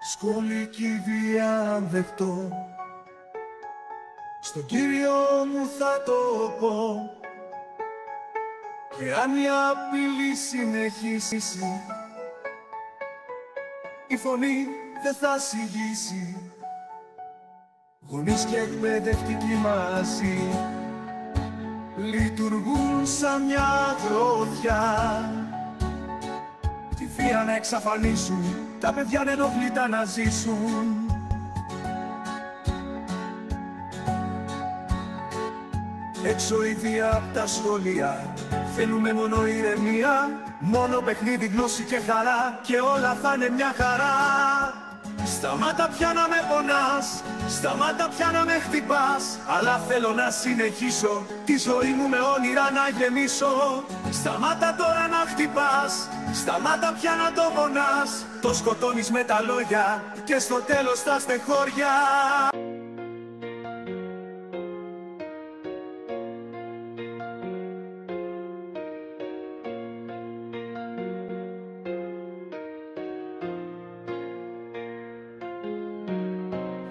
Σχολική βία αν δεχτώ, στον Κύριο μου θα το πω. Και αν η απειλή συνεχίσει, η φωνή δεν θα συγγύσει. Γονείς και εκπαιδευτικοί μαζί λειτουργούν σαν μια γροθιά. Τη βία να εξαφανίσουν, τα παιδιά ενόχλητα να ζήσουν. Έξω η βία απ' τα σχολεία, θέλουμε μόνο ηρεμία, μόνο παιχνίδι, γνώση και χαρά, και όλα θα είναι μια χαρά. Σταμάτα πια να με πονάς, σταμάτα πια να με χτυπάς, αλλά θέλω να συνεχίσω τη ζωή μου με όνειρα να γεμίσω. Σταμάτα τώρα να χτυπάς, σταμάτα πια να το πονάς, το σκοτώνεις με τα λόγια και στο τέλος θα στεχώρια.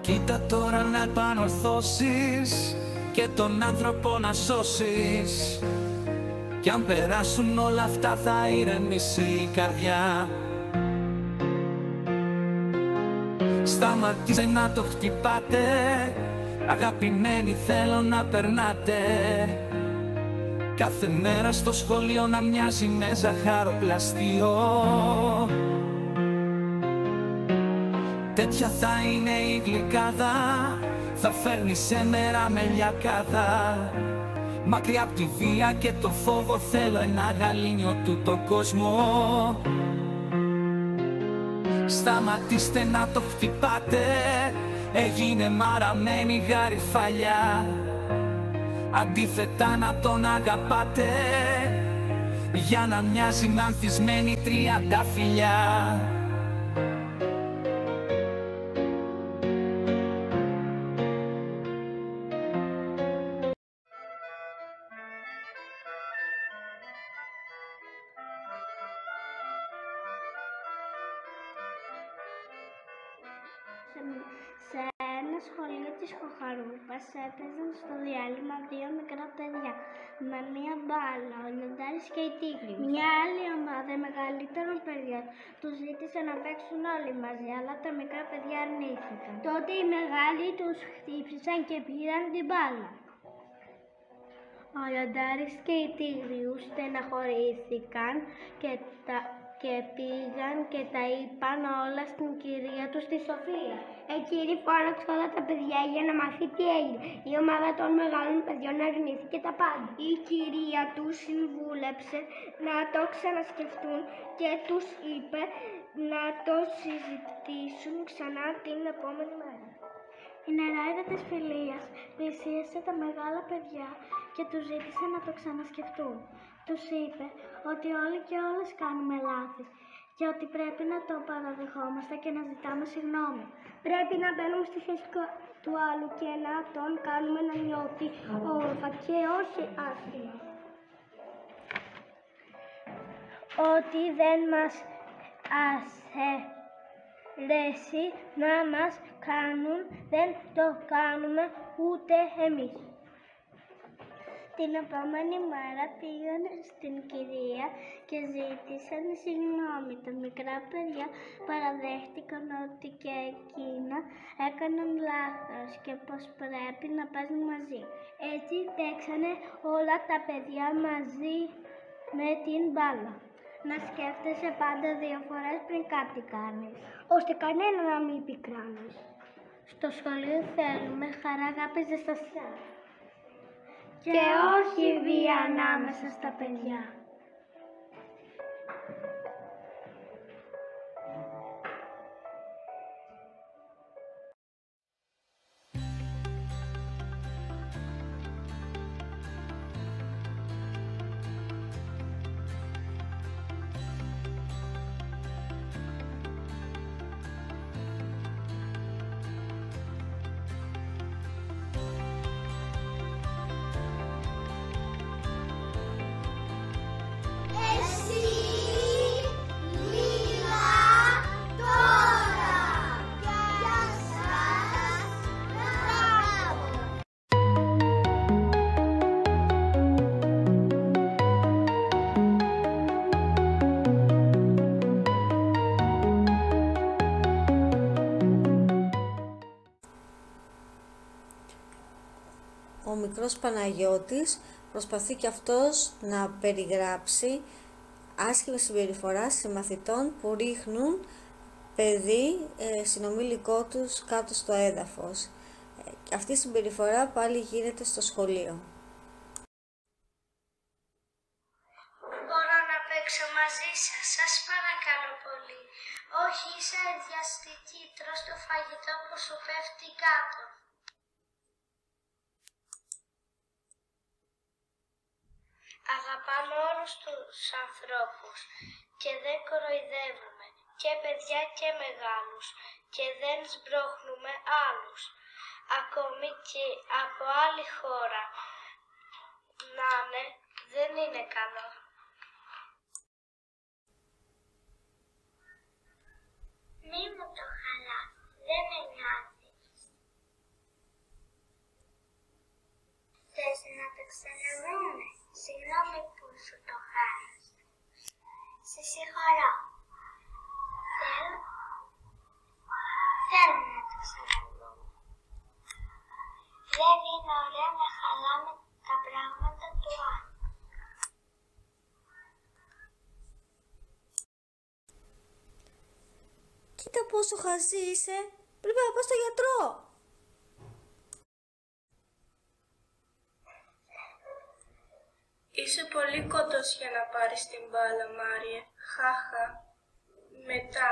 Κοίτα τώρα να επανορθώσεις και τον άνθρωπο να σώσεις. Κι αν περάσουν όλα αυτά θα ηρεμήσει η καρδιά. Σταματήστε να το χτυπάτε, αγαπημένοι θέλω να περνάτε. Κάθε μέρα στο σχολείο να μοιάζει με ζαχαροπλαστείο. Τέτοια θα είναι η γλυκάδα, θα φέρνει σε μέρα με λιακάδα. Μακριά απ' τη βία και το φόβο θέλω ένα γαλήνιο του το κόσμο. Σταματήστε να το χτυπάτε, έγινε μαραμένη γαριφαλιά. Αντίθετα να τον αγαπάτε, για να μοιάζει με ανθισμένη τριαντάφυλλια. Σε ένα σχολείο της Χοχαρούπας έπαιζαν στο διάλειμμα δύο μικρά παιδιά με μία μπάλα, ο Λιοντάρης και η Τίγρη. Μια άλλη ομάδα μεγαλύτερων παιδιών τους ζήτησε να παίξουν όλοι μαζί, αλλά τα μικρά παιδιά αρνήθηκαν. Τότε οι μεγάλοι τους χτύπησαν και πήραν την μπάλα. Ο Λιοντάρης και η Τίγρη στεναχωρήθηκαν και πήγαν και τα είπαν όλα στην κυρία τους τη Σοφία. Εκείνη φώναξε όλα τα παιδιά για να μάθει τι έγινε. Η ομάδα των μεγάλων παιδιών αρνήθηκε τα πάντα. Η κυρία τους συμβούλεψε να το ξανασκεφτούν και τους είπε να το συζητήσουν ξανά την επόμενη μέρα. Η νεράιδα της Φιλίας πλησίασε τα μεγάλα παιδιά και τους ζήτησε να το ξανασκεφτούν. Τους είπε ότι όλοι και όλες κάνουμε λάθη και ότι πρέπει να το παραδεχόμαστε και να ζητάμε συγγνώμη. Πρέπει να μπαίνουμε στη θέση του άλλου και να τον κάνουμε να νιώθει όμορφα και όχι άσχημα. Ότι δεν μας αρέσει να μας κάνουν, δεν το κάνουμε ούτε εμείς. Την επόμενη μέρα πήγαν στην κυρία και ζήτησαν συγγνώμη. Τα μικρά παιδιά παραδέχτηκαν ότι και εκείνα έκαναν λάθος και πως πρέπει να παίζουν μαζί. Έτσι παίξανε όλα τα παιδιά μαζί με την μπάλα. Να σκέφτεσαι πάντα δύο φορές πριν κάτι κάνεις, ώστε κανένα να μην πικράνεις. Στο σχολείο θέλουμε χαρά, αγάπη, ζεστασιά. Και όχι βία ανάμεσα στα παιδιά. μικρός Παναγιώτης προσπαθεί και αυτός να περιγράψει άσχημη συμπεριφορά συμμαθητών που ρίχνουν παιδί συνομήλικό τους κάτω στο έδαφος. Αυτή η συμπεριφορά πάλι γίνεται στο σχολείο. Μπορώ να παίξω μαζί σας, σας παρακαλώ πολύ. Όχι, είσαι αειδιαστική, τρως το φαγητό που σου πέφτει κάτω. Αγαπάμε όλους τους ανθρώπους και δεν κοροϊδεύουμε και παιδιά και μεγάλους και δεν σμπρώχνουμε άλλους. Ακόμη και από άλλη χώρα να είναι, δεν είναι καλό. Μη μου το χαλάς, δεν με νοιάζει. Θες να το ξαναδούμε, συγγνώμη που σου το χάλασα. Σε συγχωρώ. Θέλω να το ξαναδούμε. Δεν είναι ωραίο να χαλάμε τα πράγματα του άλλου. Κοίτα πόσο χαζή είσαι, πρέπει να πας στο γιατρό. Είσαι πολύ κοντός για να πάρεις την μπάλα, Μάριε. Χάχα. Μετά.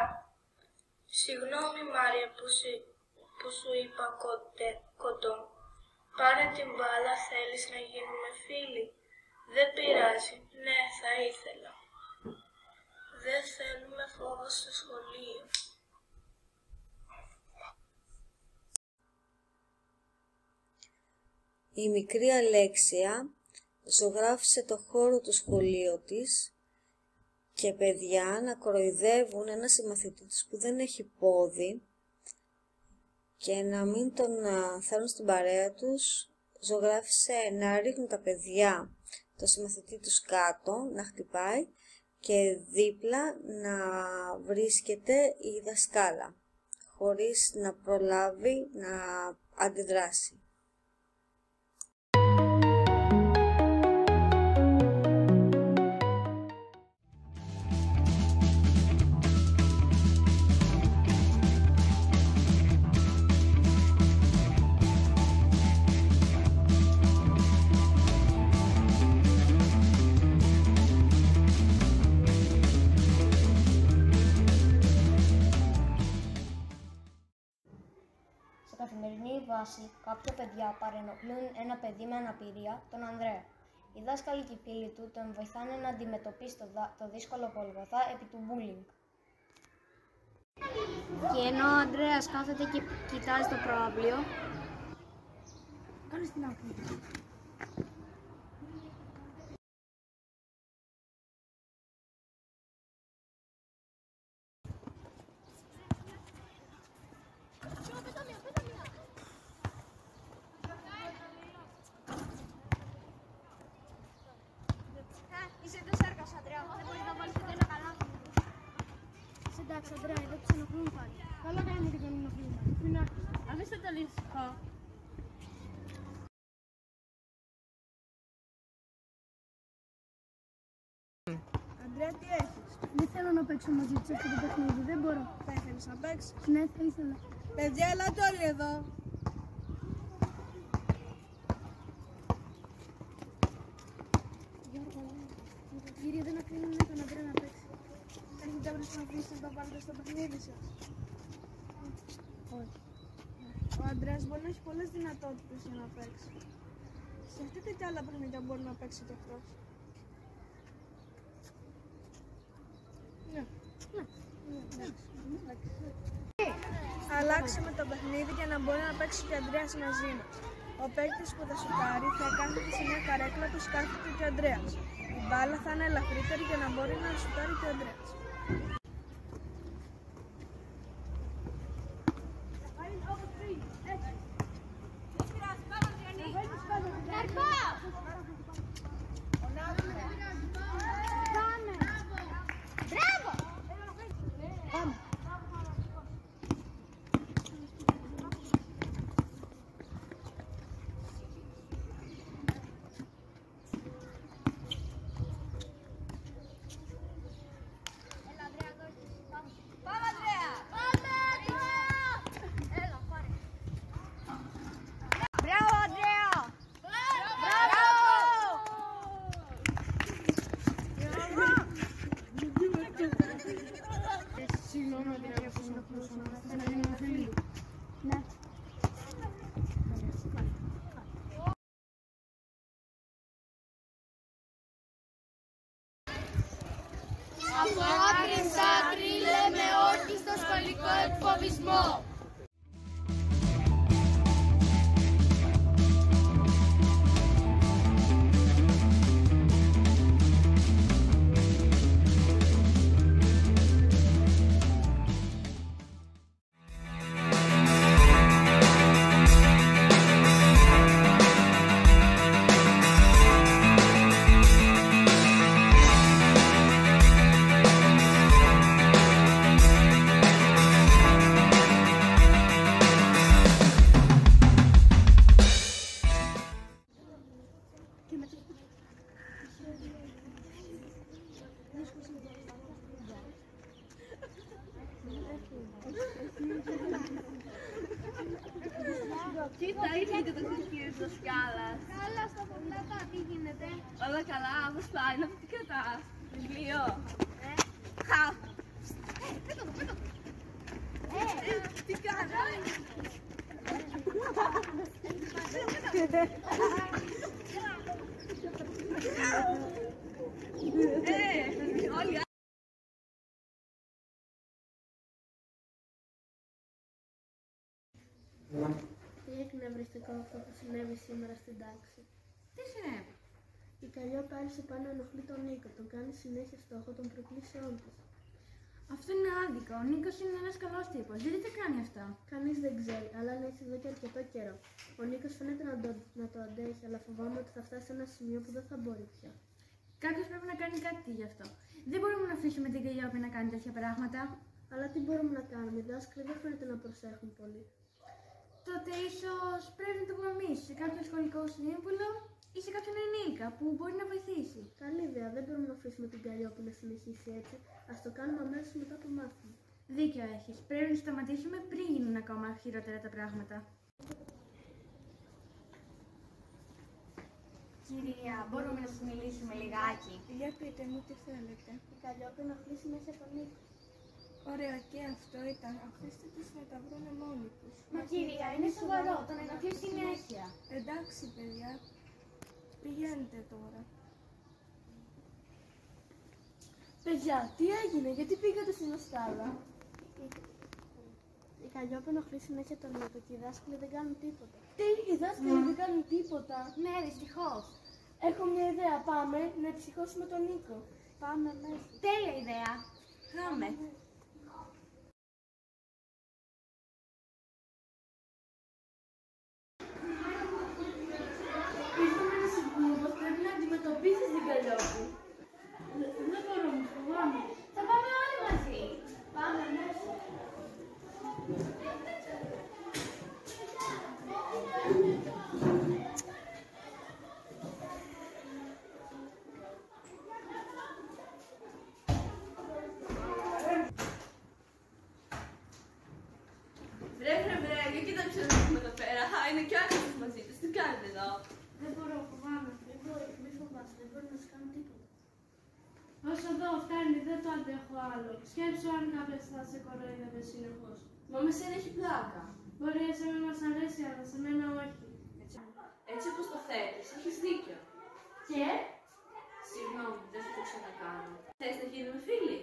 Συγγνώμη, Μάριε, που σου είπα κοντό. Πάρε την μπάλα, θέλεις να γίνουμε φίλοι. Δεν πειράζει. Ναι, θα ήθελα. Δεν θέλουμε φόβο στο σχολείο. Η μικρή Αλέξια ζωγράφισε το χώρο του σχολείου της και παιδιά να κοροϊδεύουν ένα συμμαθητή τους που δεν έχει πόδι και να μην τον θέλουν στην παρέα τους. Ζωγράφισε να ρίχνουν τα παιδιά το συμμαθητή τους κάτω, να χτυπάει και δίπλα να βρίσκεται η δασκάλα χωρίς να προλάβει να αντιδράσει. Σε καθημερινή βάση, κάποια παιδιά παρενοχλούν ένα παιδί με αναπηρία, τον Ανδρέα. Οι δάσκαλοι και οι φίλοι του τον βοηθάνε να αντιμετωπίσει το δύσκολο Γολγοθά επί του bullying. Και ενώ ο Ανδρέας κάθεται και κοιτάζει το προαύλιο, κάνε στην άκρη. Είσαι εντός έργας, Ανδρέα. Δεν μπορείς να βάλεις ούτε ένα καλάθι. Εντάξει, Ανδρέα, εδώ τους ενοχλούν πάλι. Καλό κάνουμε και τον ενοχλούμε. Αφήστε το λύσικο. Ανδρέα, τι έχεις? Δεν θέλω να παίξω μαζί τους αυτό το παιχνίδι, δεν μπορώ. Θα ήθελες να παίξεις? Ναι, θα ήθελα. Παιδιά, ελάτε όλοι εδώ. Κύριε, δεν αφήνουν τον Ανδρέα να παίξει. Έχετε βρει να αφήσετε να το πάρετε στο παιχνίδι σας? Όχι. Ο Ανδρέας μπορεί να έχει πολλές δυνατότητες για να παίξει. Σκεφτείτε τι άλλα παιχνίδια μπορεί να παίξει κι αυτός. Ναι. Αλλάξουμε το παιχνίδι για να μπορεί να παίξει και ο Ανδρέας μαζί μας. Ο παίκτης που θα σουτάρει θα κάθεται σε μια καρέκλα που σκάφτεται και ο Ανδρέας. Η μπάλα θα είναι ελαφρύτερη για να μπορεί να σουτάρει και ο Ανδρέας. Από άκρη σ' άκρη λέμε όχι στο σχολικό εκφοβισμό. Κοίτα, ήρθε το κύριος δασκάλας. Καλά, στα φωνάτα, τι γίνεται? Όλα καλά, πώς πάει, να τι κρατάς. Βιβλίο. Τι κάνεις. Όλοι. Τι εκνευριστικό αυτό που συνέβη σήμερα στην τάξη. Τι συνέβη. Η Καλλιόπη άρχισε πάνω να ενοχλεί τον Νίκο, τον κάνει συνέχεια στόχο των προκλήσεών της. Αυτό είναι άδικο. Ο Νίκος είναι ένας καλός τύπος. Γιατί τι κάνει αυτά. Κανείς δεν ξέρει, αλλά είναι έτσι εδώ και αρκετό καιρό. Ο Νίκος φαίνεται να το αντέχει, αλλά φοβάμαι ότι θα φτάσει σε ένα σημείο που δεν θα μπορεί πια. Κάποιος πρέπει να κάνει κάτι γι' αυτό. Δεν μπορούμε να αφήσουμε την Καλλιόπη να κάνει τέτοια πράγματα. Αλλά τι μπορούμε να κάνουμε, οι δάσκαλοι δεν φαίνεται να προσέχουν πολύ. Τότε ίσως πρέπει να το πούμε εμείς σε κάποιο σχολικό σύμβουλο ή σε κάποιον ενήλικα που μπορεί να βοηθήσει. Καλή ιδέα, δεν μπορούμε να αφήσουμε την Καλλιόπη να συνεχίσει έτσι. Ας το κάνουμε αμέσως μετά το μάθημα. Δίκιο έχεις. Πρέπει να σταματήσουμε πριν γίνουν ακόμα χειρότερα τα πράγματα. Κυρία, μπορούμε να σας μιλήσουμε λιγάκι. Για πείτε μου τι θέλετε. Η Καλλιόπη ενοχλεί συνέχεια τον Νίκο. Ωραία, και αυτό ήταν. Αφήστε τους να τα βρούνε μόνοι τους. Μα κυρία, είναι σοβαρό, τον ενοχλεί συνέχεια. Εντάξει, παιδιά. Πηγαίνετε τώρα. Παιδιά, τι έγινε, γιατί πήγατε στη δασκάλα. Η Καλλιόπη ενοχλεί συνέχεια τον Νίκο και οι δάσκαλοι δεν κάνουν τίποτα. Τι, οι δάσκαλοι δεν κάνουν τίποτα. Ναι, δυστυχώς. Έχω μια ιδέα, πάμε να ψυχώσουμε τον Νίκο. Πάμε μέσα. Τέλεια ιδέα. Πάμε. Ήρθαμε να συμβούλιο πως πρέπει να αντιμετωπίσεις την Καλλιόπη. Δεν μπορώ, μου φοβάμαι. Θα πάμε όλοι μαζί. Πάμε μέσα. Βρε, για κοίταξε να έχουμε εδώ πέρα. Είναι κι άλλοι μαζί τους. Τι κάνετε εδώ. Δεν μπορώ, φοβάμαι. Μη φοβάσαι, δεν μπορεί να σου κάνω τίποτα. Όσο εδώ φτάνει, δεν το αντέχω άλλο. Σκέψου αν κάποιος θα σε κοροϊδεύει συνεχώς. Μα με σένα έχει πλάκα. Μπορεί εσένα να μας αρέσει, αλλά σε μένα όχι. Έτσι όπως το θέτεις, έχεις δίκιο. Και? Συγγνώμη, δεν θα το ξανακάνω. Θες να γίνουμε φίλοι.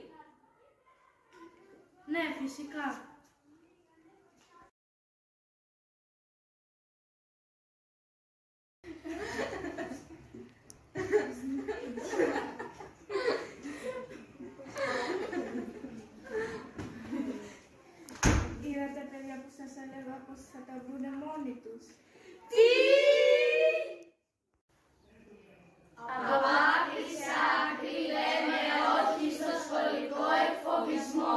Ναι, φυσικά. Είδατε, παιδιά, που σας έλεγα πως θα τα βρούνε μόνοι τους. Τι! Από άκρη σ' άκρη λέμε όχι στο σχολικό εκφοβισμό.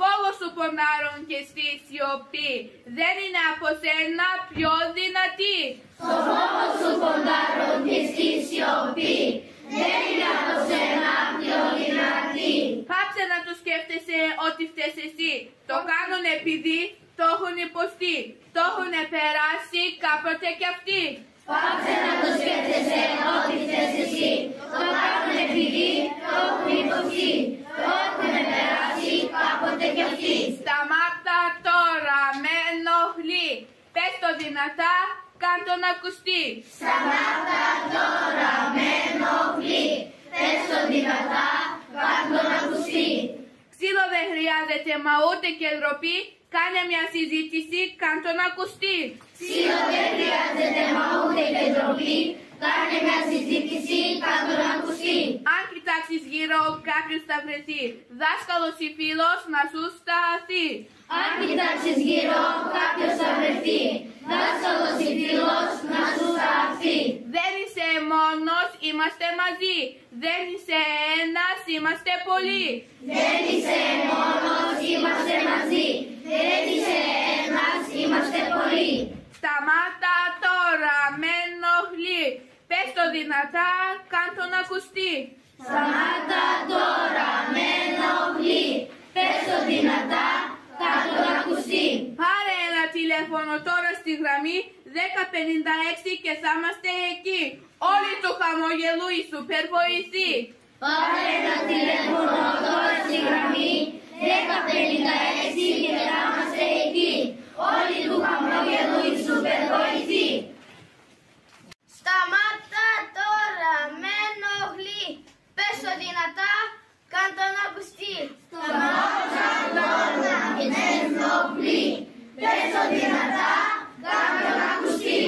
φόβο σου πονάρουν και στη σιωπή, δεν είναι από σένα πιο δυνατή. Το φόβο σου πονάρουν και στη σιωπή, δεν είναι από σένα πιο δυνατή. Πάψε να το σκέφτεσαι ότι φταίς εσύ, το κάνουν επειδή το έχουν υποστεί, το έχουν περάσει κάποτε κι αυτοί. Πάψε να το σκέφτεσαι ότι φταίς εσύ, το κάνουν επειδή το έχουν υποστεί, το έχουν περάσει κάποτε κι αυτοί. Σταμάτα τώρα, με ενοχλεί, πες το δυνατά, κάν' το να ακουστεί. Σταμάτα τώρα, με ενοχλεί, πες το δυνατά, κάν' το να ακουστεί. Ξύλο δεν χρειάζεται, μα ούτε και ντροπή, κάνε μια συζήτηση, κάν' το να ακουστεί. Ξύλο δεν χρειάζεται, μα ούτε και ντροπή, κάνε μια συζήτηση, κάν' το να ακουστεί. Αν κοιτάξεις γύρω, κάποιος θα βρεθεί, δάσκαλος ή φίλος να σου σταθεί. Αν κοιτάξεις γύρω, κάποιος θα βρεθεί, δάσκαλος ή φίλος να σου σταθεί. Δεν είσαι μόνος, είμαστε μαζί, δεν είσαι ένας, είμαστε πολλοί. Δεν είσαι μόνος, είμαστε μαζί, δεν είσαι ένας, είμαστε πολλοί. Σταμάτα τώρα, με ενοχλεί, πες το δυνατά, κάν' το να ακουστεί. Σταμάτα τώρα, με ενοχλεί, πες το δυνατά, κάν' το να ακουστεί. Πάρε ένα τηλέφωνο τώρα στη γραμμή 1056 και θα είμαστε εκεί. Όλοι του χαμογελού η σούπερ βοηθή. Πάρε ένα τηλέφωνο τώρα στη γραμμή 1056 και θα είμαστε εκεί. Όλοι του χαμογελού η σούπερ βοηθή. Σταμάτα τώρα, με ενοχλεί, πες το δυνατά, κάν' το να ακουστεί. Σταμάτα τώρα, με ενοχλεί, πες το δυνατά, κάν' το να ακουστεί.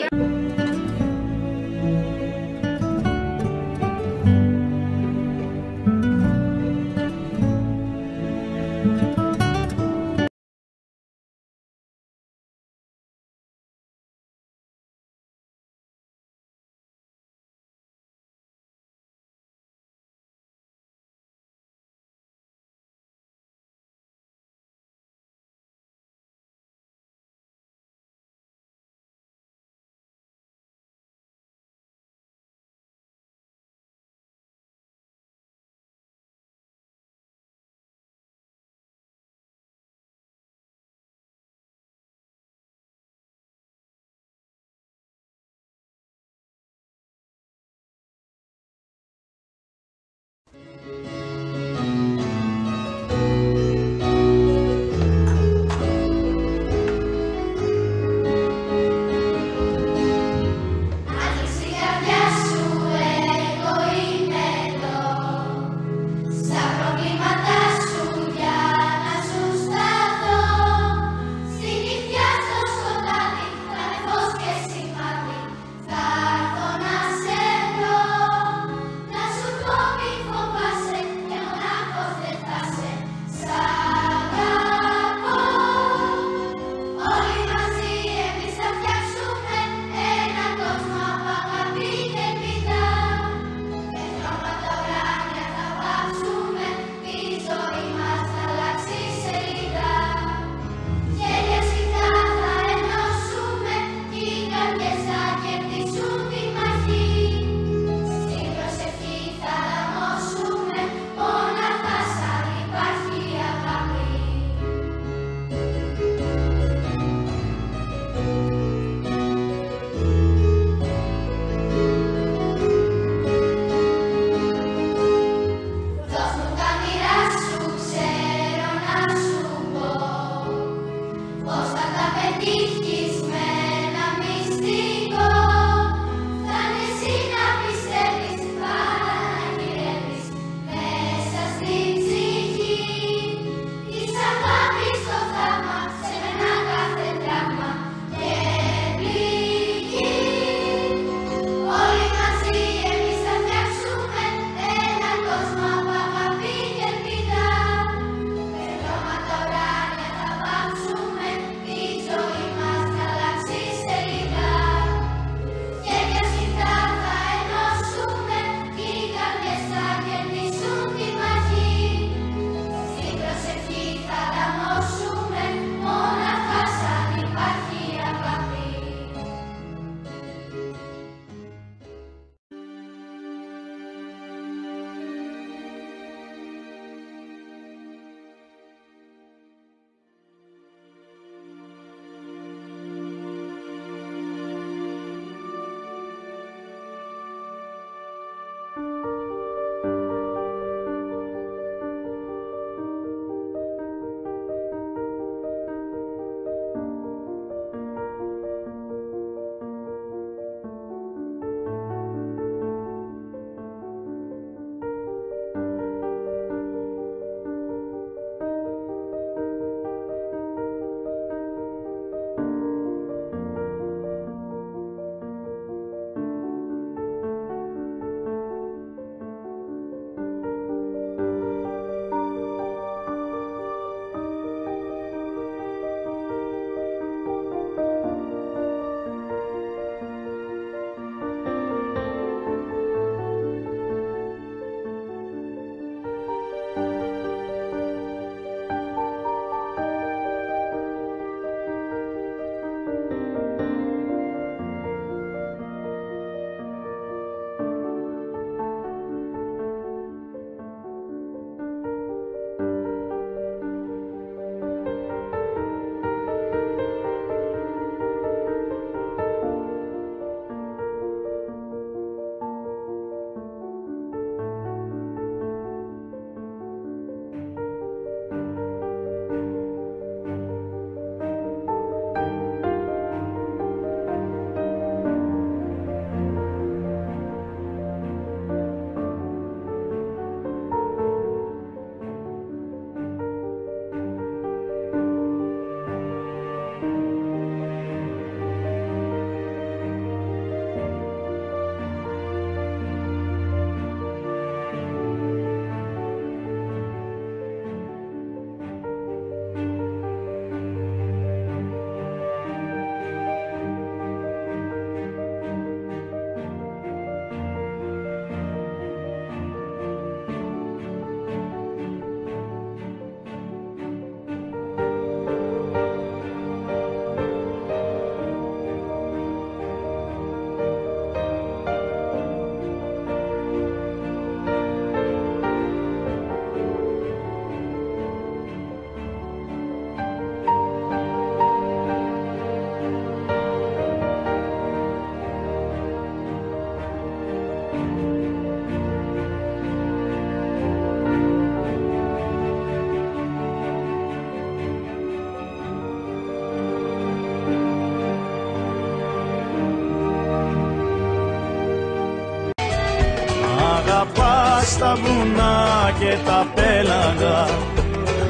και τα πέλαγα,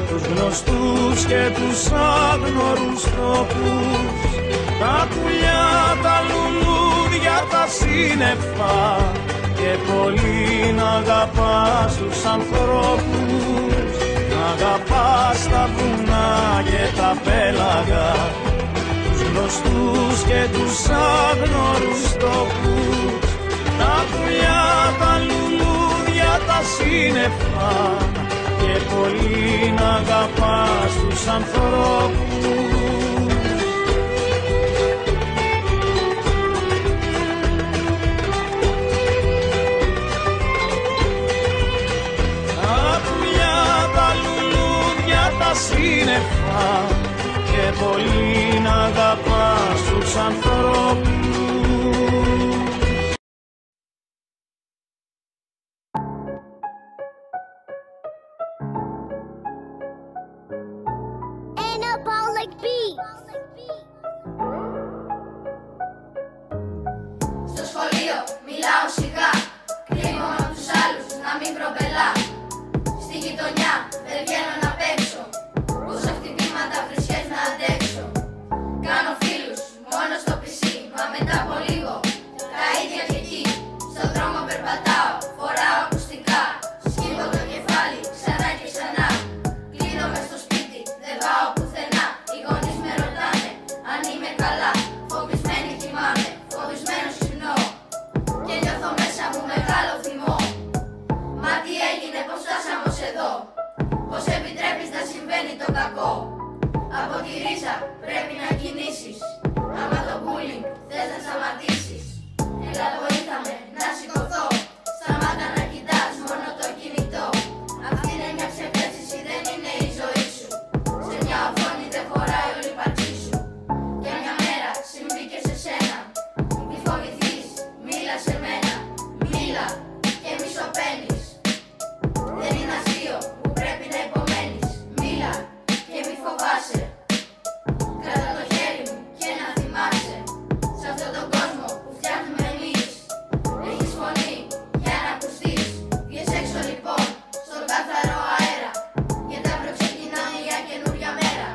τους γνωστούς και τους άγνωρους τρόπους, τα πουλιά, τα λουλούδια, τα σύννεφα και πολύ να αγαπάς τους ανθρώπους, να αγαπάς τα βουνά και τα πέλαγα, τους γνωστούς και τους άγνωρους τόπους, τα πουλιά, τα λουλούδια, τα σύννεφα και πολύ να αγαπάς τους ανθρώπους. Τα πουλιά, τα λουλούδια, τα σύννεφα και πολύ να αγαπάς τους ανθρώπους. Στο σχολείο μιλάω σιγά, κρύβομαι από τους άλλους να μην προπελά. Στη γειτονιά δεν βγαίνω να παίξω, πόσα χτυπήματα βρισιές να αντέξω. Κάνω φίλους μόνο στο πισί, μα μετά από λίγο τα ίδια και εκεί. Στον δρόμο περπατάω, φοράω ακουστικά, σκύβω το κεφάλι ξανά και ξανά. Κλείνομαι στο σπίτι, δεν πάω πουθενά. Οι γονείς με ρωτάνε αν είμαι καλά. Φοβισμένη κοιμάμαι, φοβισμένος ξυπνώ και νιώθω μέσα μου μεγάλο θυμό. Μα τι έγινε, πως φτάσαμε ως εδώ, πως επιτρέπεις να συμβαίνει το κακό. Από τη ρίζα πρέπει να κινήσεις, άμα το bullying θες να σταματήσεις. Έλα βοήθαμε να σηκωθώ, σταμάτα να κοιτάς μόνο το κινητό. Αυτή είναι μια ψευδέστηση, δεν είναι η ζωή σου. Σε μια οθόνη δεν χωράει όλη η ύπαρξή σου. Και μια μέρα συμβεί και σε σένα. Μη φοβηθείς, μίλα σε μένα, μίλα και μη σωπαίνεις. Δεν είναι αστείο που πρέπει να υπομένεις. Μίλα και μη φοβάσαι. Κράτα το χέρι μου και να θυμάσαι, σε αυτόν τον κόσμο που φτιάχνουμε εμείς. Έχεις φωνή για να ακουστείς. Βγες έξω λοιπόν στον καθαρό αέρα, γιατί αύριο ξεκινάμε για καινούρια μέρα.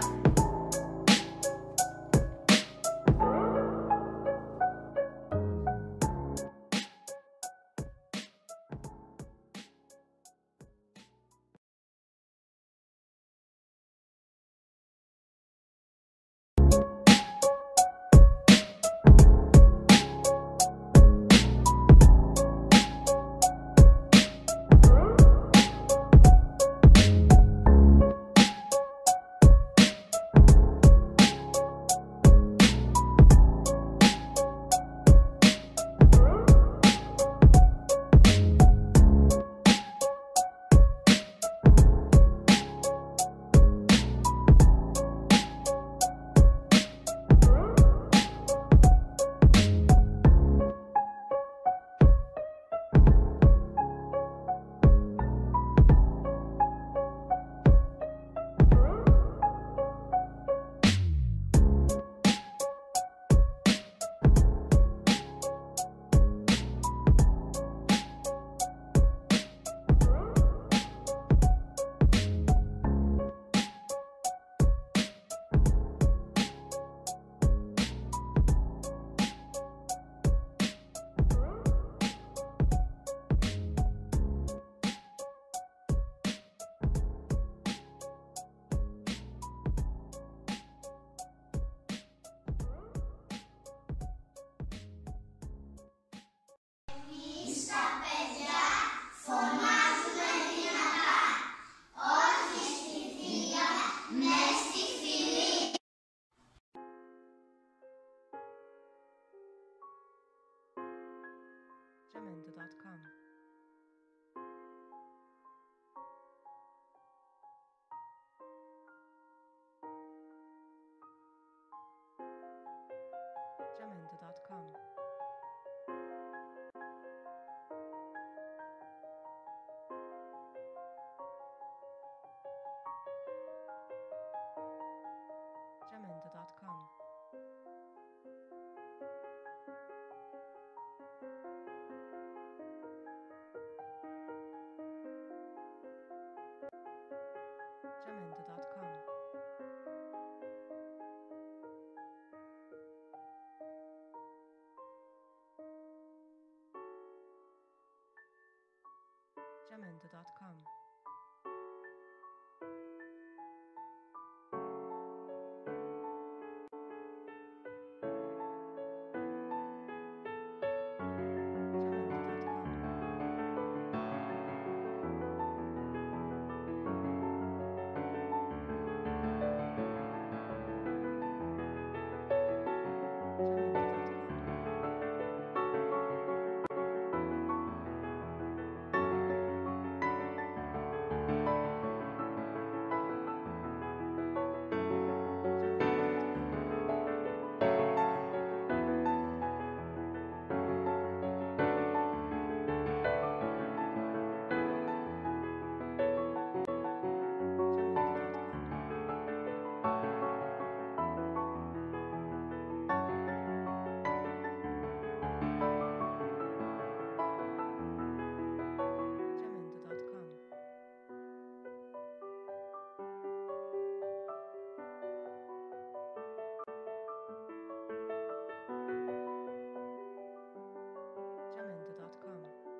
Jamendo.com. Jamendo.com. Jamendo.com. Jamendo.com. Jamendo.com.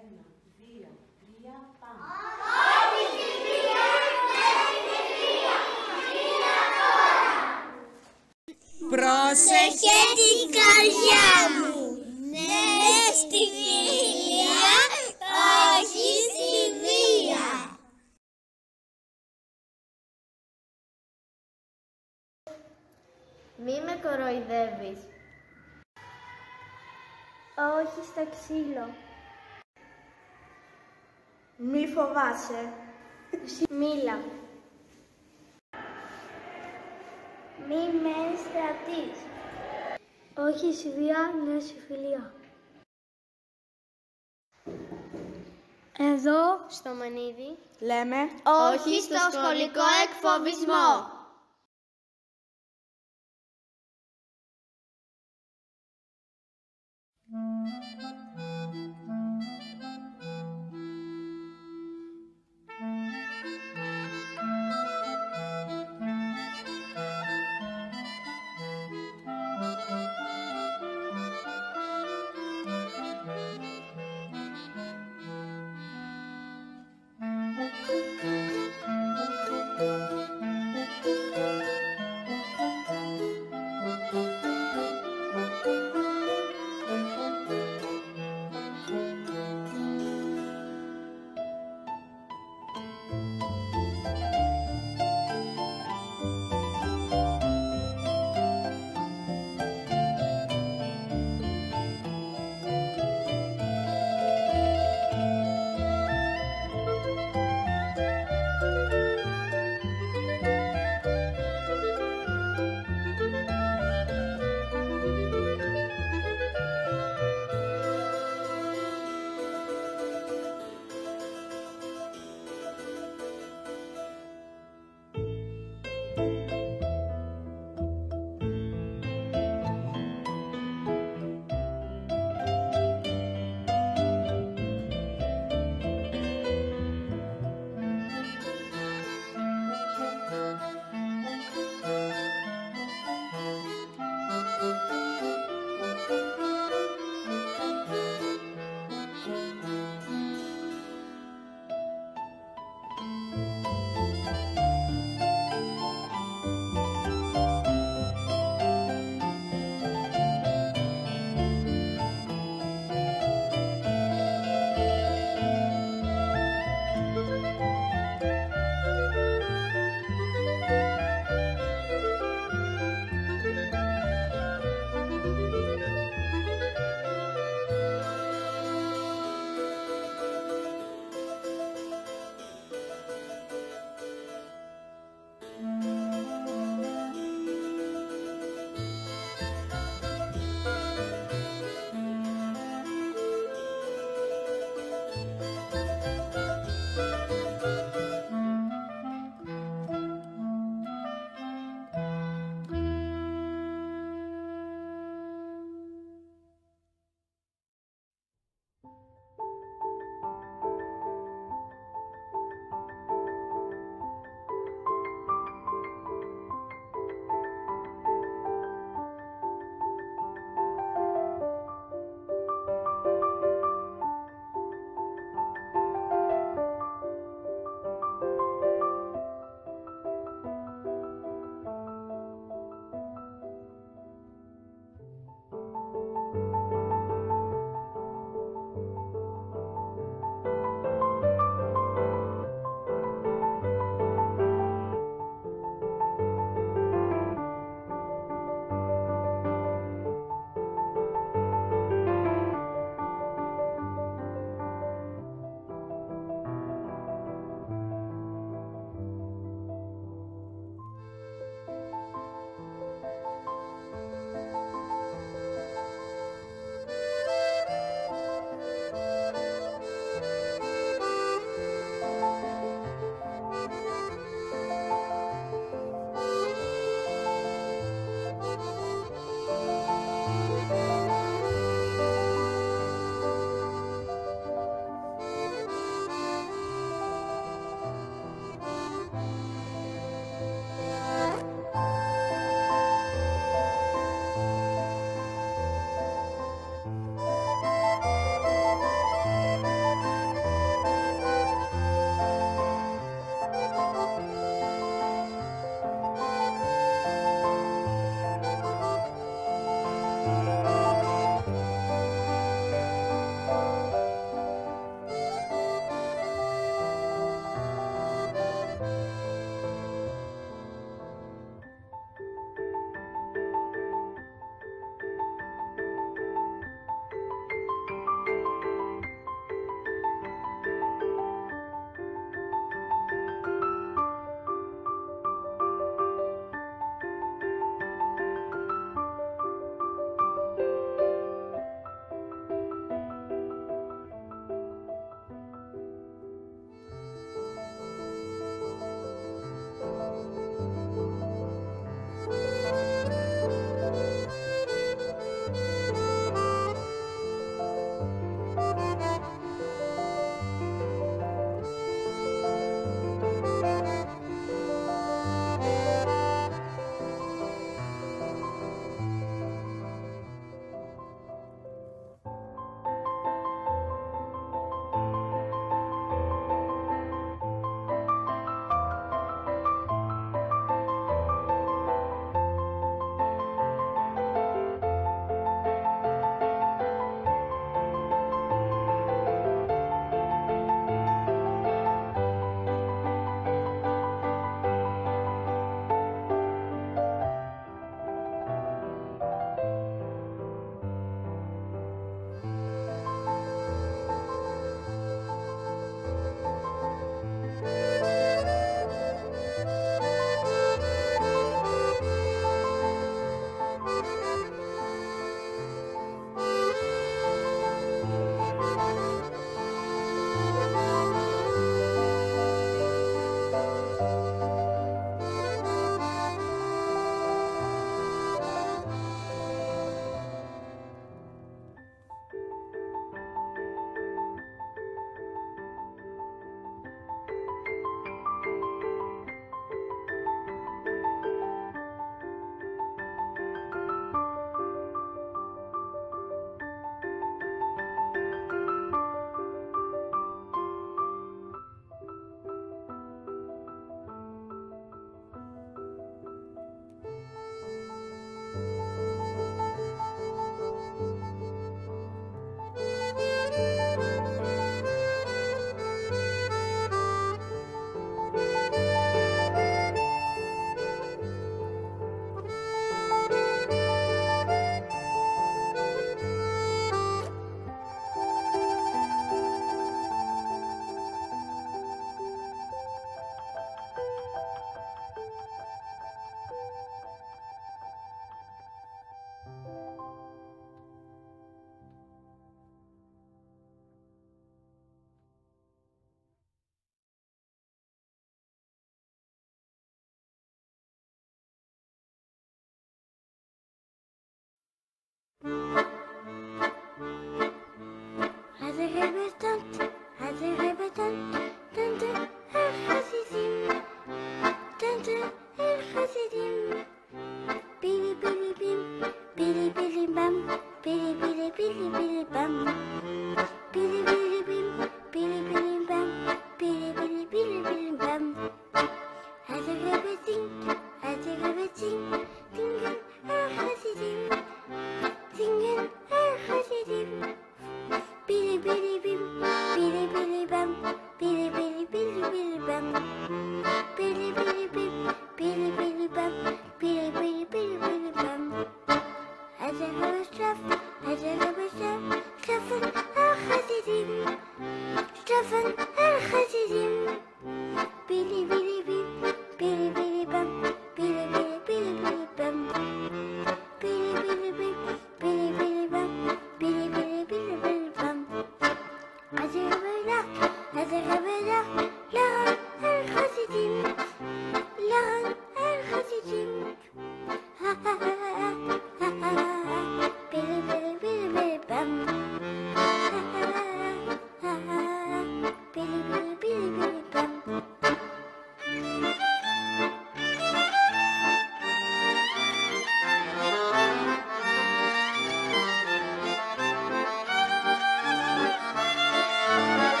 1, 2, 3, πάμε. Όχι στη βία, ναι στη βία, βία τώρα. Πρόσεχε την καρδιά μου, ναι στη φιλία, όχι στη βία. Μη με κοροϊδεύεις. Όχι στο ξύλο. Μη φοβάσαι. Μίλα. Μη με στρατείς. Όχι στη βία, ναι στη φιλία. Εδώ, στο Μανίδι, λέμε όχι στο σχολικό εκφοβισμό.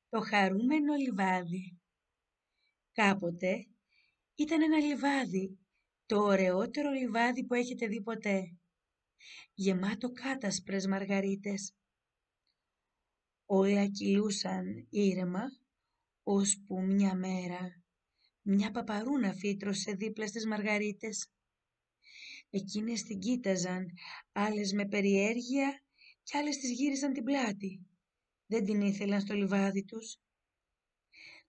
Το χαρούμενο λιβάδι. Κάποτε ήταν ένα λιβάδι, το ωραιότερο λιβάδι που έχετε δει ποτέ, γεμάτο κάτασπρες μαργαρίτες. Όλα κυλούσαν ήρεμα, ώσπου μια μέρα μια παπαρούνα φύτρωσε δίπλα στις μαργαρίτες. Εκείνες την κοίταζαν, άλλες με περιέργεια κι άλλες τις γύρισαν την πλάτη. Δεν την ήθελαν στο λιβάδι τους.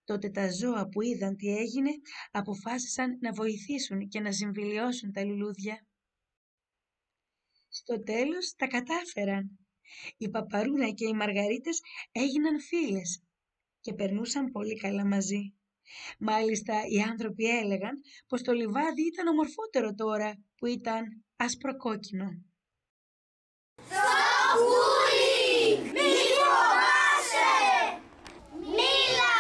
Τότε τα ζώα που είδαν τι έγινε αποφάσισαν να βοηθήσουν και να συμφιλιώσουν τα λουλούδια. Στο τέλος τα κατάφεραν. Η παπαρούνα και οι μαργαρίτες έγιναν φίλες και περνούσαν πολύ καλά μαζί. Μάλιστα οι άνθρωποι έλεγαν πως το λιβάδι ήταν ομορφότερο τώρα που ήταν άσπρο-κόκκινο. Σοκούλι, μη φοβάσαι! Μίλα!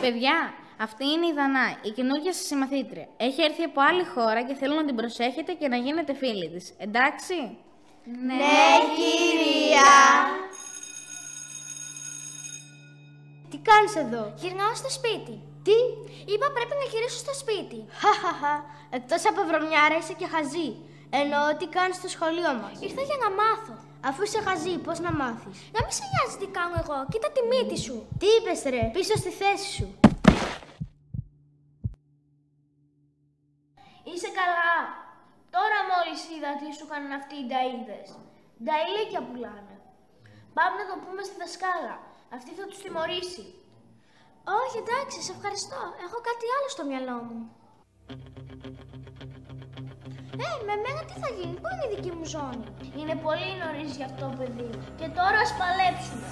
Παιδιά, αυτή είναι η Δανάη, η καινούργια σας συμμαθήτρια. Έχει έρθει από άλλη χώρα και θέλω να την προσέχετε και να γίνετε φίλοι της. Εντάξει? Ναι, κυρία. Τι κάνεις εδώ? Γυρνάω στο σπίτι. Τι? Είπα πρέπει να γυρίσω στο σπίτι. Χαχαχα, εκτός από βρωμιάρα είσαι και χαζή. Εννοώ τι κάνεις στο σχολείο μας. Ήρθα για να μάθω. Αφού είσαι χαζή, πώς να μάθεις? Να μην σε νοιάζει τι κάνω εγώ. Κοίτα τη μύτη σου. Τι είπες ρε, πίσω στη θέση σου. Είσαι καλά. Τώρα μόλις είδα τι σου κάνουν αυτοί οι νταΐδες. Νταΐλικια πουλάνε. Πάμε να το πούμε στη δασκάλα. Αυτή θα τους τιμωρήσει. Όχι, εντάξει, σε ευχαριστώ. Έχω κάτι άλλο στο μυαλό μου. Με μένα τι θα γίνει, πού είναι η δική μου ζώνη? Είναι πολύ νωρίς για αυτό, παιδί. Και τώρα ας παλέψουμε.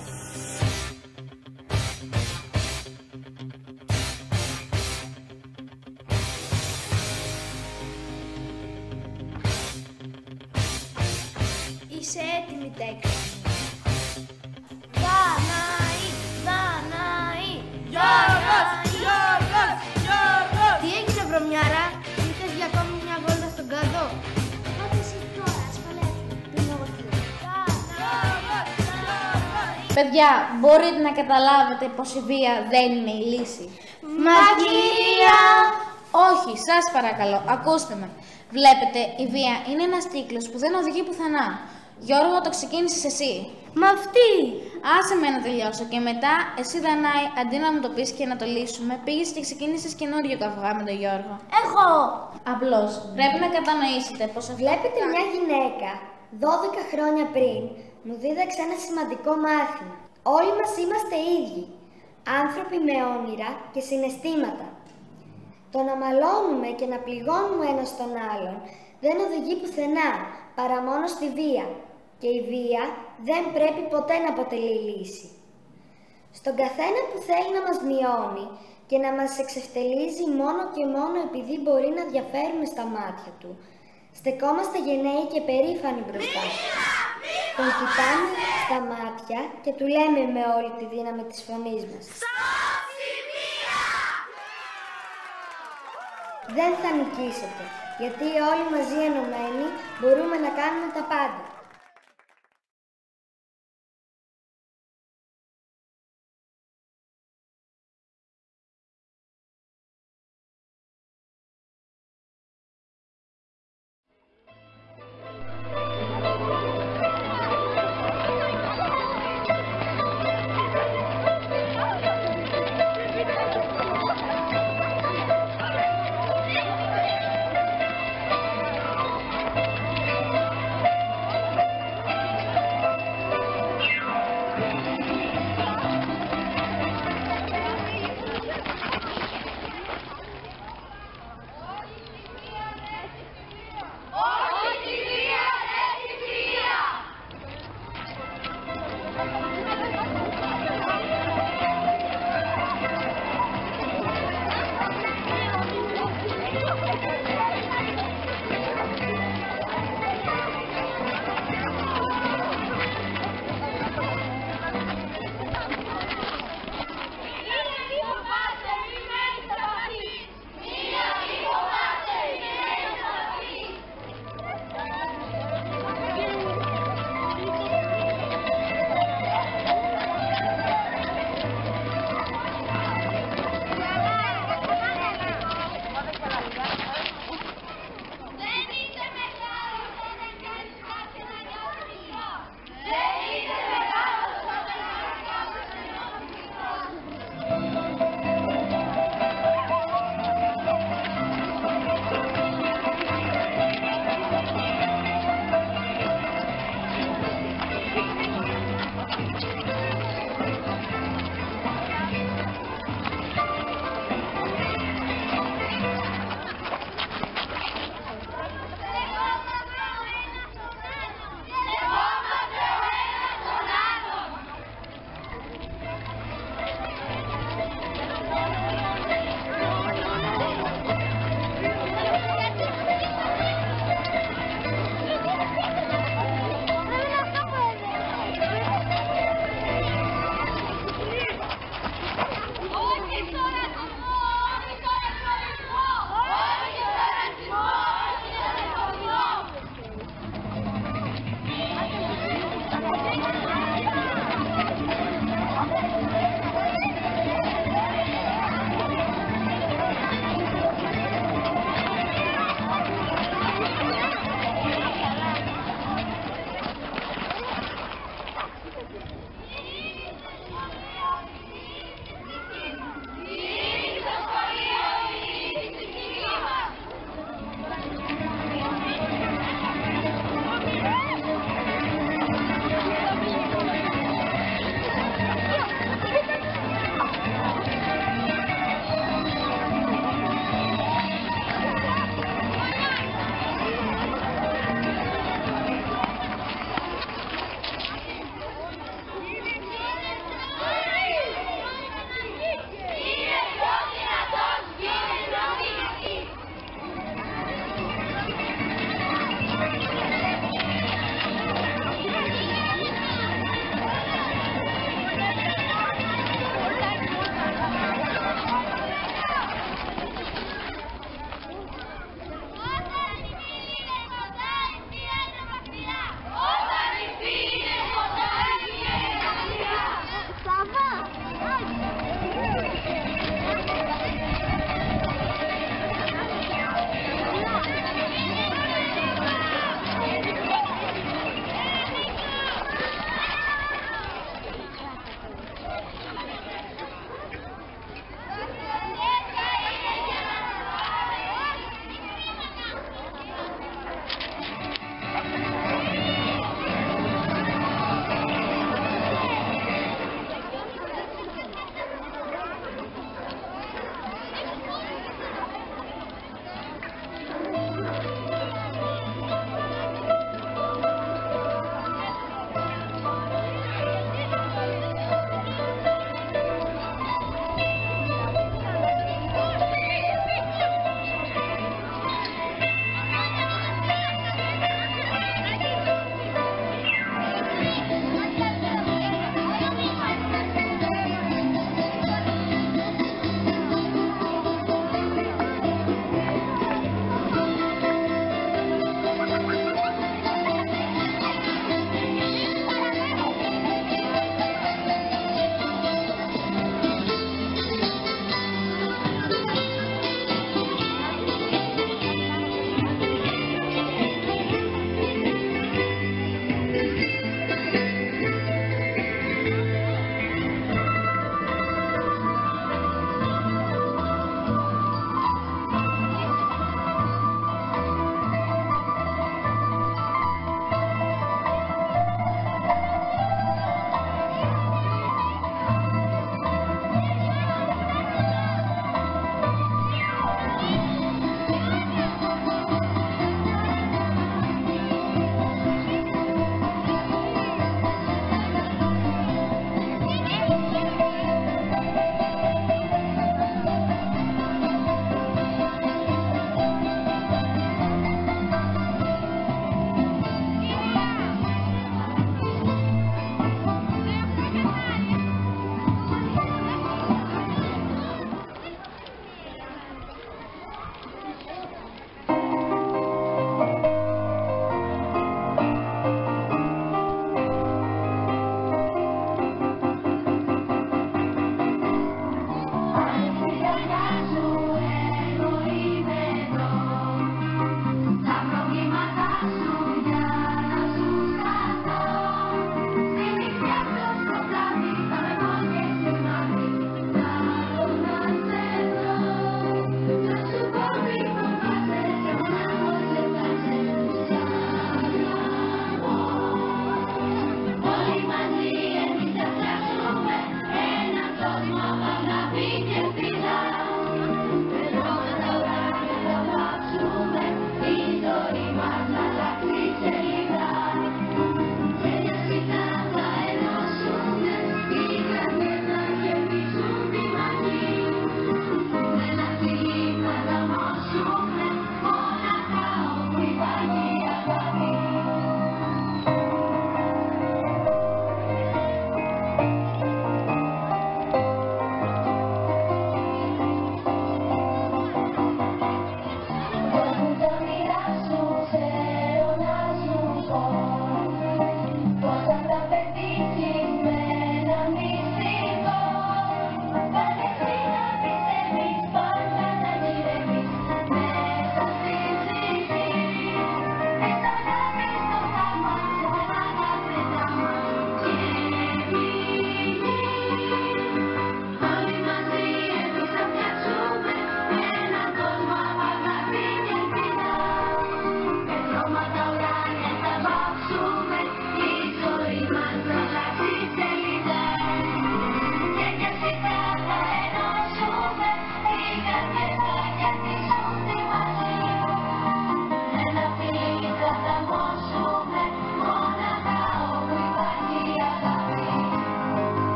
Είσαι έτοιμη, Τέκνα? Δανάη, Δανάη, Γιώργος, Γιώργος, Γιώργος! Τι έγινε βρωμιάρα, ήρθες για ακόμη μια βόλτα στον κάδο? Πάτε εσύ τώρα, ας παλέψουμε. Πριν εγώ φύγω. Παιδιά, μπορείτε να καταλάβετε πως η βία δεν είναι η λύση. Μα κυρία! Όχι, σας παρακαλώ, ακούστε με. Βλέπετε, η βία είναι ένας κύκλος που δεν οδηγεί πουθενά. Γιώργο, το ξεκίνησες εσύ. Μα αυτή! Άσε με να τελειώσω και μετά, εσύ Δανάη, αντί να μου το πεις και να το λύσουμε, πήγες και ξεκίνησες καινούριο καυγά με τον Γιώργο. Εγώ! Απλώς, πρέπει να κατανοήσετε πως αυτό... Βλέπετε μια γυναίκα, 12 χρόνια πριν, μου δίδαξε ένα σημαντικό μάθημα. Όλοι μας είμαστε ίδιοι. Άνθρωποι με όνειρα και συναισθήματα. Το να μαλώνουμε και να πληγώνουμε ένας τον άλλον δεν οδηγεί πουθενά, παρά μόνο στη βία. Και η βία δεν πρέπει ποτέ να αποτελεί λύση. Στον καθένα που θέλει να μας μειώνει και να μας εξευτελίζει μόνο και μόνο επειδή μπορεί να διαφέρουμε στα μάτια του, στεκόμαστε γενναίοι και περήφανοι μπροστά του. Τον κοιτάμε στα μάτια και του λέμε με όλη τη δύναμη της φωνής μας: δεν θα νικήσετε, γιατί όλοι μαζί ενωμένοι μπορούμε να κάνουμε τα πάντα.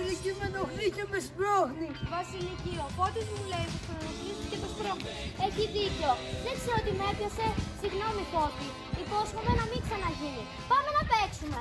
Βασιλική με ενοχλεί και με σπρώχνει. Βασιλική, ο Φώτης μου λέει πως τον ενοχλείς και το σπρώχνει. Έχει δίκιο. Δεν ξέρω τι με έπιασε. Συγγνώμη Φώτη. Υπόσχομαι να μην ξαναγίνει. Πάμε να παίξουμε.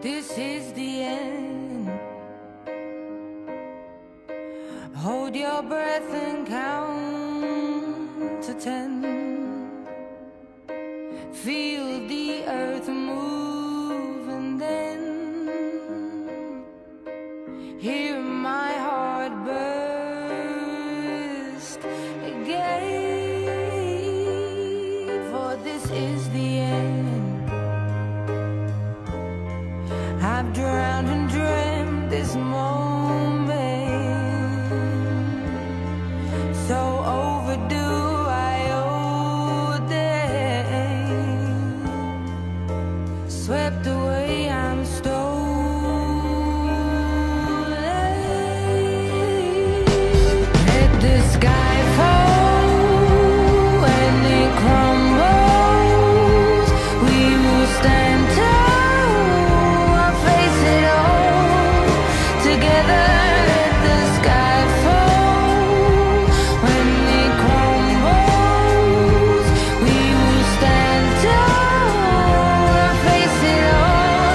This is the end. Hold your breath and count to 10. Feel the earth move and then hear my heart burst again. For this is the end. I've drowned and dreamt this moment, so overdue I owe them. Swept away, I'm stolen. Let the sky fall when it crumbles. We will stand tall. We will stand tall and face it all.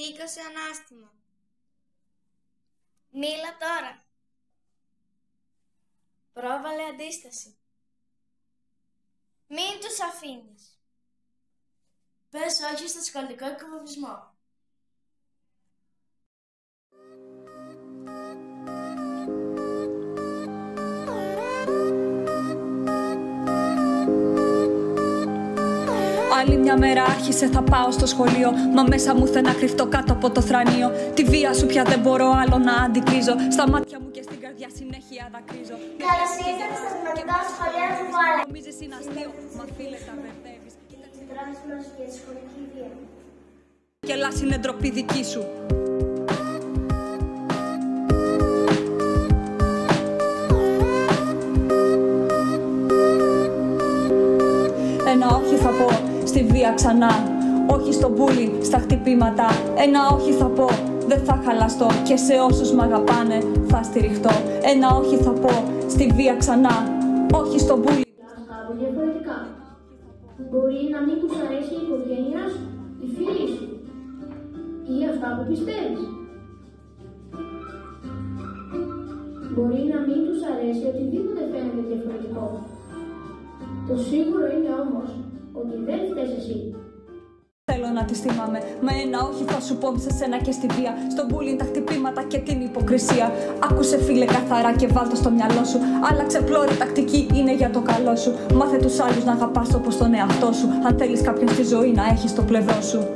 Σήκωσε ανάστημα. Μίλα τώρα. Πρόβαλε αντίσταση. Μην τους αφήνεις. Πες όχι στο σχολικό εκφοβισμό. Άλλη μια μέρα άρχισε, θα πάω στο σχολείο. Μα μέσα μου θε να κρυφτώ κάτω από το θρανίο. Τη βία σου πια δεν μπορώ άλλο να αντικρίζω. Στα μάτια μου και στην καρδιά συνέχεια δακρύζω. Καλώς ήρθατε στα σημαντικά σχολεία του Βάλα. Νομίζεις είναι αστείο, μα φίλε τα μπερδεύεις. Δράσεις μας για τη σχολική βία. Και λάς είναι ντροπή δική σου. Ένα όχι θα πω στη βία ξανά. Όχι στο μπούλι, στα χτυπήματα. Ένα όχι θα πω, δεν θα χαλαστώ. Και σε όσους μ' αγαπάνε θα στηριχτώ. Ένα όχι θα πω στη βία ξανά. Όχι στο μπούλι. Θα κάνουν διαφορετικά. Μπορεί να μην τους αρέσει η οικογένειά σου, η φίλη σου ή αυτά που πιστεύεις. Μπορεί να μην τους αρέσει οτιδήποτε φαίνεται διαφορετικό. Το σίγουρο είναι όμως ότι δεν φταίς εσύ. Θέλω να τη θυμάμαι, μα ένα όχι θα σου πω σε σένα και στη βία. Στο bullying τα χτυπήματα και την υποκρισία. Άκουσε φίλε καθαρά και βάλ' το στο μυαλό σου. Άλλαξε πλώρη, τακτική είναι για το καλό σου. Μάθε τους άλλους να αγαπάς όπως τον εαυτό σου. Αν θέλεις κάποιον στη ζωή να έχεις στο πλευρό σου.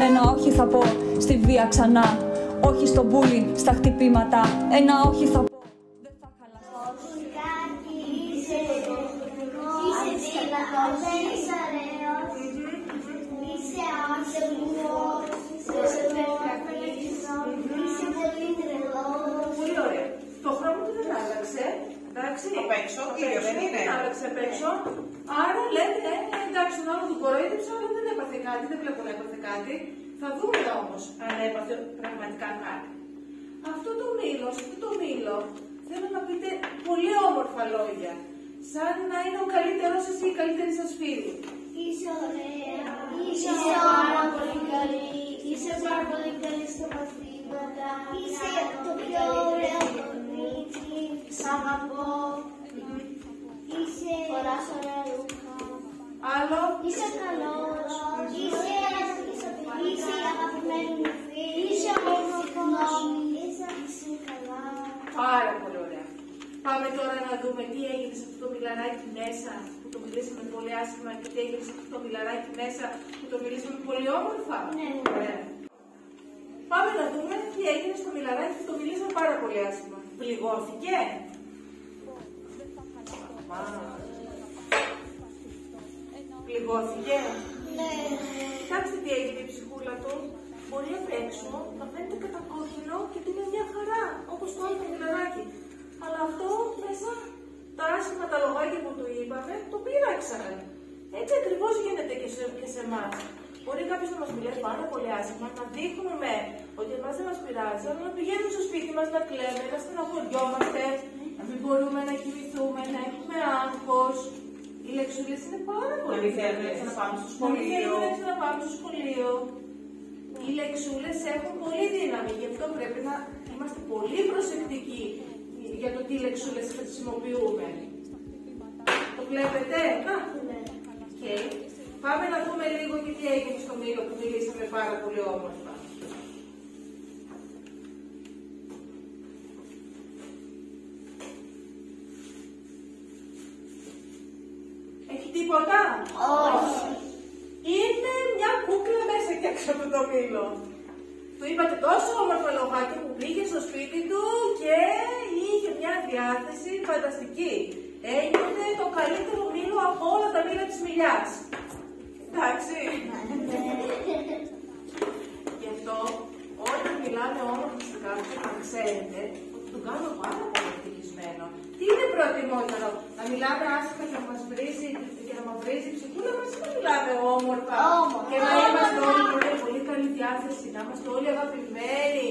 Ένα όχι θα πω στη βία ξανά. Όχι στο bullying, στα χτυπήματα. Ένα όχι θα πω. Δεν θα χαλαστώ. Είσαι δυνατός, είσαι ωραίος, είσαι άσχημος, είσαι πολύ τρελός. Πολύ ωραία. Το χρώμα του δεν άλλαξε. Εντάξει. Απ' έξω, κύριο, δεν είναι. Δεν άλλαξε απ' έξω. Άρα λέτε, εντάξει, τον άλλο του κοροϊδεύσα, αλλά δεν έπαθε κάτι, δεν βλέπω να έπαθε κάτι. Θα δούμε όμως αν έπαθε πραγματικά κάτι. Αυτό το μήλο, θέλω να πείτε πολύ όμορφα λόγια. Σαν να είναι ο καλύτερος εσύ, η καλύτερη σας φίλη. Είσαι ωραία, είσαι πάρα πολύ καλή, είσαι πάρα πολύ καλή στα μαθήματα, είσαι το πιο ωραίο κορίτσι, σ' αγαπώ, είσαι φοράς ωραία ρούχα, άλλο, είσαι καλός, είσαι η αγαπημένη μου φίλη, είσαι όμορφος, είσαι καλά. Πάρα πολύ ωραία. Πάμε τώρα να δούμε τι έγινε σε αυτό το μιλαράκι μέσα, που το μιλήσαμε πολύ άσχημα, και τι έγινε σε αυτό το μιλαράκι μέσα, που το μιλήσαμε πολύ όμορφα. Ναι. Ωραία. Πάμε να δούμε τι έγινε στο μιλαράκι που το μιλήσαμε πάρα πολύ άσχημα. Πληγώθηκε. Πληγώθηκε. Ναι. Κοιτάξτε τι έγινε η ψυχούλα του. Μπορεί απ' έξω να φαίνεται κατακόκκινο και ότι είναι μια χαρά, όπως το άλλο το μιλαράκι. Αλλά αυτό μέσα, τα άσχημα τα λογάκια που του είπαμε, το πείραξαν. Έτσι ακριβώς γίνεται και σε εμάς. Μπορεί κάποιος να μας μιλάει πάρα πολύ άσχημα, να δείχνουμε ότι εμάς δεν μας πειράζει, αλλά να πηγαίνουμε στο σπίτι μας να κλαίμε, να στεναχωριόμαστε, να μην μπορούμε να κοιμηθούμε, να έχουμε άγχος. Οι λεξούλες είναι πάρα πολύ. Να μην θέλουμε να πάμε στο σχολείο. Να πάμε στο σχολείο. Οι λεξούλες έχουν πολύ δύναμη, γι' αυτό πρέπει να είμαστε πολύ προσεκτικοί για το τι λεξούλες χρησιμοποιούμε. Το βλέπετε? Okay. Πάμε να δούμε λίγο και τι έγινε στο μήλο που μιλήσαμε πάρα πολύ όμορφα. Έχει τίποτα? Όχι. Είναι μια κούκλα μέσα και έξω από το μήλο. Του είπατε τόσο όμορφα λογάκια που πήγε στο σπίτι του και είχε μια διάθεση φανταστική. Έγινε το καλύτερο μήλο από όλα τα μήλα της μιλιάς. Εντάξει. Γι' αυτό όταν μιλάμε όμορφα στον κάποιον, να ξέρετε ότι τον κάνω πάρα πολύ ευτυχισμένο. Τι είναι προτιμότερο, να μιλάμε άσχημα και να μας βρίζει και να μας βρίζει η ψυχούλα μας, ή να μιλάμε όμορφα και να είμαστε όλοι με πολύ καλή διάθεση, να είμαστε όλοι αγαπημένοι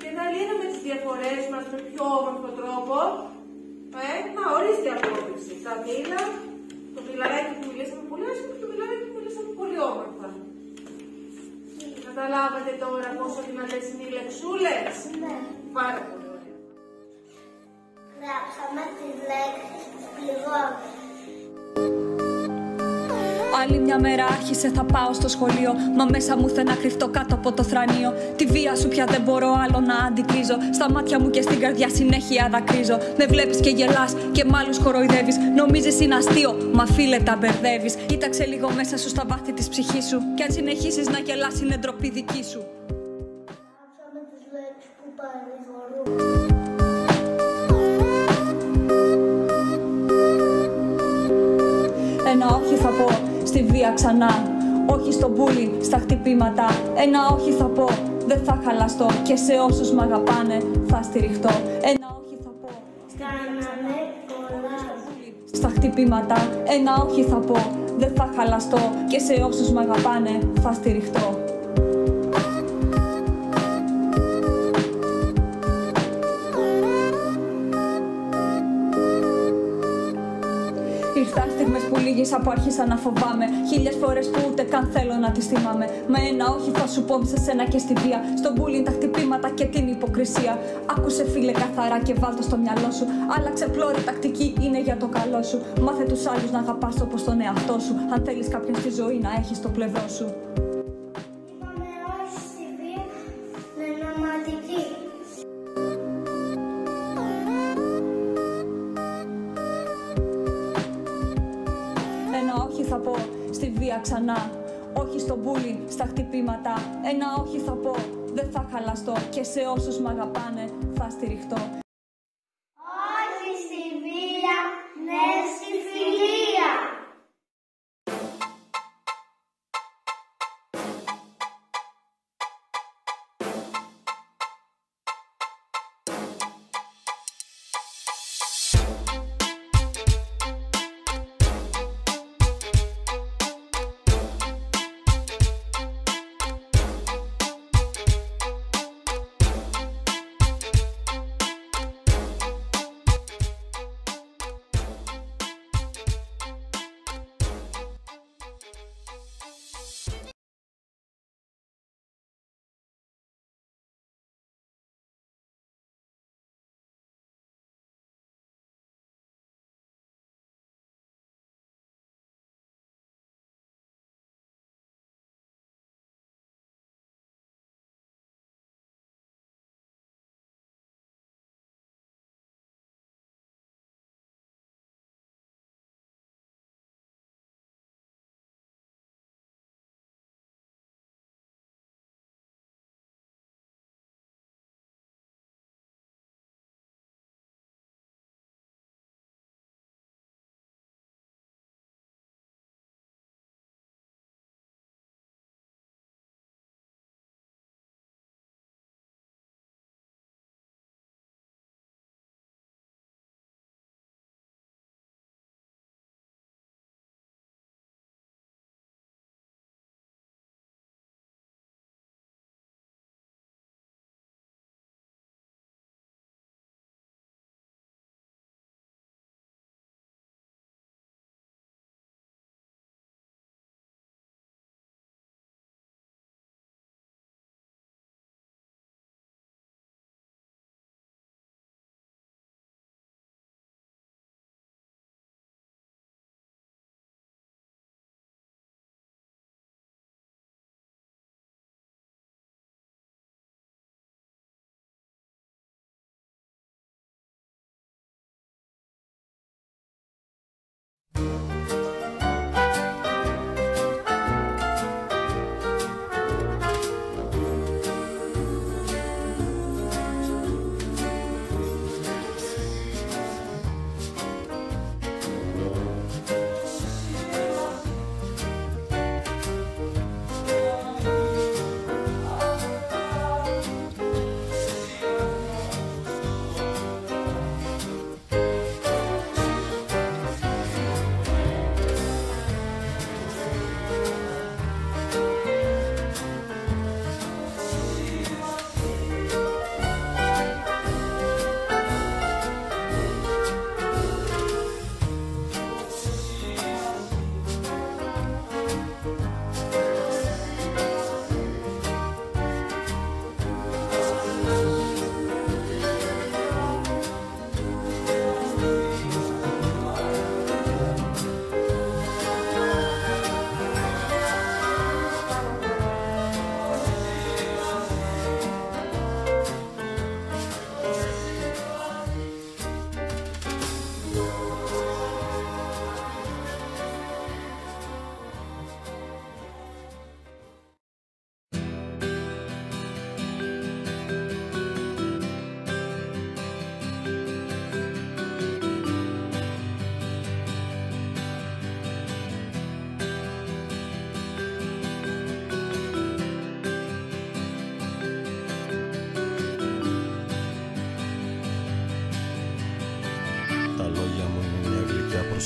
και και θα λύνουμε τις διαφορές μας με πιο όμορφο τρόπο. Να ορίστε απόκριση. Τα μήλα, το μιλαράκι που μιλήσαμε πολύ άσχημα και το μιλαράκι που μιλήσαμε πολύ όμορφα. Καταλάβατε τώρα πόσο δυνατές είναι οι λεξούλες? Ναι. Πάρα πολύ ωραία. Γράψαμε τις λέξεις που πληγώνουν. Άλλη μια μέρα άρχισε, θα πάω στο σχολείο. Μα μέσα μου να κρυφτώ κάτω από το θρανείο. Τη βία σου πια δεν μπορώ άλλο να αντικρίζω. Στα μάτια μου και στην καρδιά συνέχεια δακρύζω. Με βλέπεις και γελάς και μ' άλλους κοροϊδεύεις. Νομίζεις είναι αστείο, μα φίλε τα μπερδεύεις. Κοίταξε λίγο μέσα σου στα βάθη της ψυχής σου. Κι αν συνεχίσεις να γελάς είναι ντροπή δική σου. Γράψαμε τις λέξεις που παρηγορούν. Ένα όχι θα πω στη βία ξανά. Όχι στο bullying, στα χτυπήματα. Ένα όχι θα πω, δεν θα χαλαστώ. Και σε όσους μ' αγαπάνε θα στηριχτώ. Ένα όχι θα πω. Κάναμε πολλά. Στα χτυπήματα. Ένα όχι θα πω, δεν θα χαλαστώ. Και σε όσους μ' αγαπάνε θα στηριχτώ. Ήρθαν στιγμές που λύγησα που άρχισα να φοβάμαι. Χίλιες φορές που ούτε καν θέλω να τις θυμάμαι. Μα ένα όχι θα σου πω σε σένα και στη βία. Στο bullying τα χτυπήματα και την υποκρισία. Άκουσε φίλε καθαρά και βάλ' το στο μυαλό σου. Άλλαξε πλώρη τακτική, είναι για το καλό σου. Μάθε τους άλλους να αγαπάς όπως τον εαυτό σου. Αν θέλεις κάποιον στη ζωή να έχεις στο πλευρό σου. Είπαμε όχι στη βία με νοματική. Ένα όχι θα πω στη βία ξανά. Όχι στο bullying, στα χτυπήματα. Ένα όχι θα πω, δεν θα χαλαστώ. Και σε όσους μ' αγαπάνε θα στηριχτώ. Όχι στη βία, ναι στη φιλία.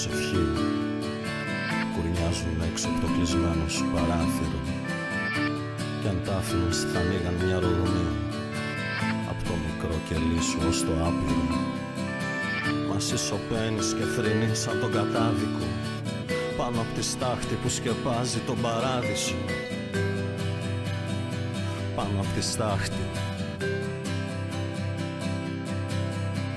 προσευχή. Κουρνιάζουν έξω από το κλεισμένο σου παράθυρο κι αν τα άφηνες θα ανοίγαν μια ρογμή από το μικρό κελί σου ως το άπειρο. Μα εσύ σωπαίνεις και θρυνείς σαν τον κατάδικο πάνω από τη στάχτη που σκεπάζει τον παράδεισο. Πάνω από τη στάχτη.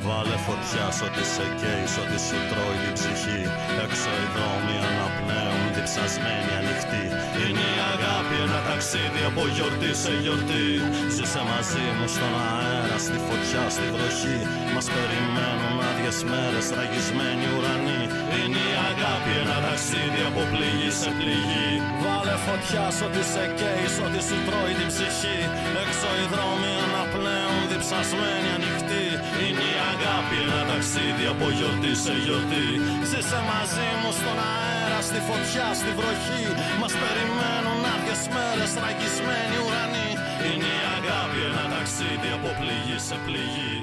Βάλε φωτιά σ' ό,τι σε καίει, σ' ό,τι σου τρώει την ψυχή. Έξω οι δρόμοι αναπνέουν, διψασμένοι ανοιχτοί. Είναι η αγάπη ένα ταξίδι από γιορτή σε γιορτή. Ζήσε μαζί μου στον αέρα, στη φωτιά, στη βροχή. Μας περιμένουν άδειες μέρες, ραγισμένοι ουρανοί. Είναι η αγάπη ένα ταξίδι από πληγή σε πληγή. Βάλε φωτιά σ' ό,τι σε καίει, σ' ό,τι σου τρώει την ψυχή. Έξω οι δρόμοι αναπνέουν, διψασμένοι ανοιχτοί. Είναι η αγάπη ένα ταξίδι από γιορτή σε γιορτή. Ζήσε μαζί μου στον αέρα, στη φωτιά, στη βροχή. Μας περιμένουν άδειες μέρες, ραγισμένοι ουρανοί. Είναι η αγάπη ένα ταξίδι από πληγή σε πληγή.